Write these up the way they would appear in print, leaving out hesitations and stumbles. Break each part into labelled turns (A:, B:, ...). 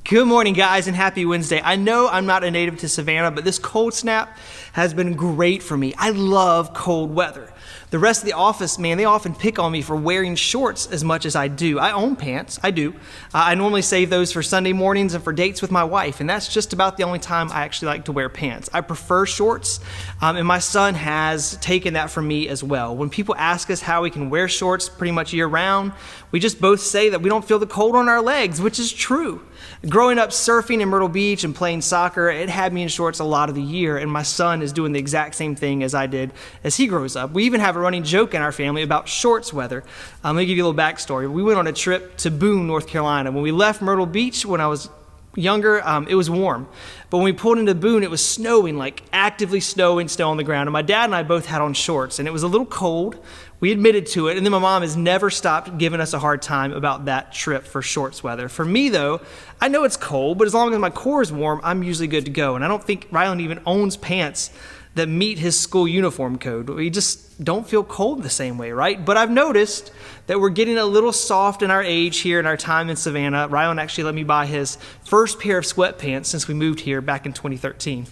A: Good morning, guys, and happy Wednesday. I know I'm not a native to Savannah, but this cold snap has been great for me. I love cold weather. The rest of the office, man, they often pick on me for wearing shorts as much as I do. I own pants, I do. I normally save those for Sunday mornings and for dates with my wife, and that's just about the only time I actually like to wear pants. I prefer shorts, and my son has taken that from me as well. When people ask us how we can wear shorts pretty much year-round, we just both say that we don't feel the cold on our legs, which is true. Growing up surfing in Myrtle Beach and playing soccer, it had me in shorts a lot of the year, and my son is doing the exact same thing as I did as he grows up. We even have a running joke in our family about shorts weather. Let me give you a little backstory. We went on a trip to Boone, North Carolina. When we left Myrtle Beach when I was younger, it was warm. But when we pulled into Boone, it was snowing, like actively snowing, snow on the ground. And my dad and I both had on shorts, and it was a little cold. We admitted to it, and then my mom has never stopped giving us a hard time about that trip for shorts weather. For me, though, I know it's cold, but as long as my core is warm, I'm usually good to go. And I don't think Rylan even owns pants that meet his school uniform code. We just don't feel cold the same way, right? But I've noticed that we're getting a little soft in our age here in our time in Savannah. Rylan actually let me buy his first pair of sweatpants since we moved here back in 2013.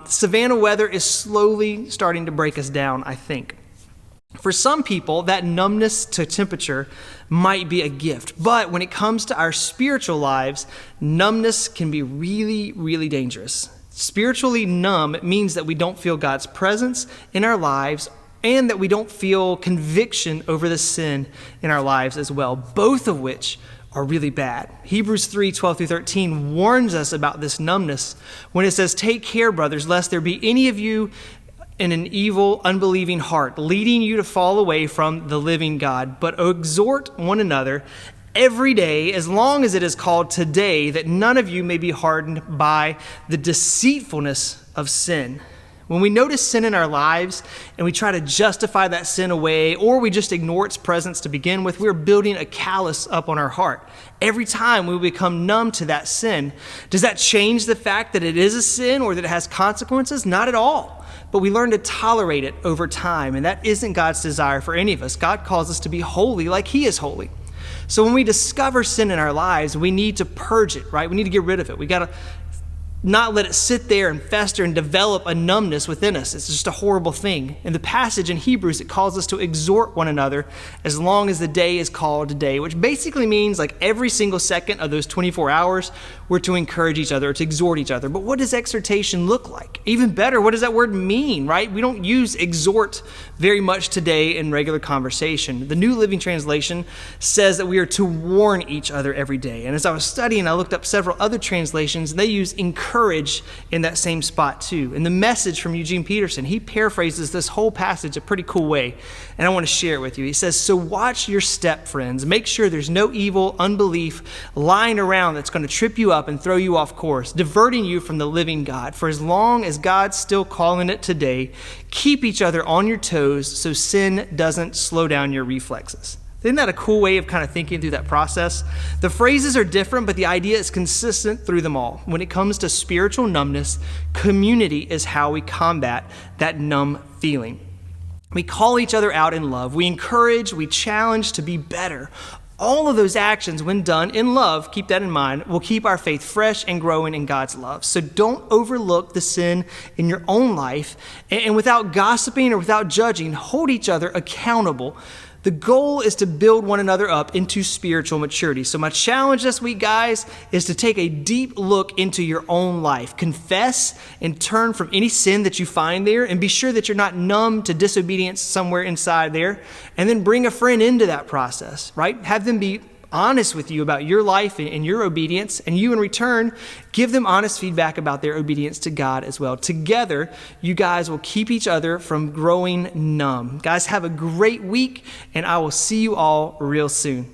A: Savannah weather is slowly starting to break us down, I think. For some people, that numbness to temperature might be a gift. But when it comes to our spiritual lives, numbness can be really, really dangerous. Spiritually numb means that we don't feel God's presence in our lives and that we don't feel conviction over the sin in our lives as well, both of which are really bad. Hebrews 3:12-13 warns us about this numbness when it says, "Take care, brothers, lest there be any of you in an evil, unbelieving heart, leading you to fall away from the living God. But exhort one another every day, as long as it is called today, that none of you may be hardened by the deceitfulness of sin." When we notice sin in our lives and we try to justify that sin away, or we just ignore its presence to begin with, we're building a callus up on our heart. Every time we become numb to that sin, does that change the fact that it is a sin or that it has consequences? Not at all. But we learn to tolerate it over time, and that isn't God's desire for any of us. God calls us to be holy like He is holy. So when we discover sin in our lives, we need to purge it, right? We need to get rid of it. We got to not let it sit there and fester and develop a numbness within us. It's just a horrible thing. In the passage in Hebrews, it calls us to exhort one another as long as the day is called today, which basically means like every single second of those 24 hours, we're to encourage each other, to exhort each other. But what does exhortation look like? Even better, what does that word mean, right? We don't use exhort very much today in regular conversation. The New Living Translation says that we are to warn each other every day. And as I was studying, I looked up several other translations, and they use encourage in that same spot too. And the Message from Eugene Peterson, he paraphrases this whole passage a pretty cool way, and I want to share it with you. He says, "So watch your step, friends. Make sure there's no evil unbelief lying around that's going to trip you up and throw you off course, diverting you from the living God. For as long as God's still calling it today, keep each other on your toes so sin doesn't slow down your reflexes." Isn't that a cool way of kind of thinking through that process? The phrases are different, but the idea is consistent through them all. When it comes to spiritual numbness, community is how we combat that numb feeling. We call each other out in love. We encourage, we challenge to be better. All of those actions, when done in love, keep that in mind, will keep our faith fresh and growing in God's love. So don't overlook the sin in your own life, and without gossiping or without judging, hold each other accountable. The goal is to build one another up into spiritual maturity. So my challenge this week, guys, is to take a deep look into your own life. Confess and turn from any sin that you find there, and be sure that you're not numb to disobedience somewhere inside there. And then bring a friend into that process, right? Have them be honest with you about your life and your obedience, and you in return give them honest feedback about their obedience to God as well. Together, you guys will keep each other from growing numb. Guys, have a great week, and I will see you all real soon.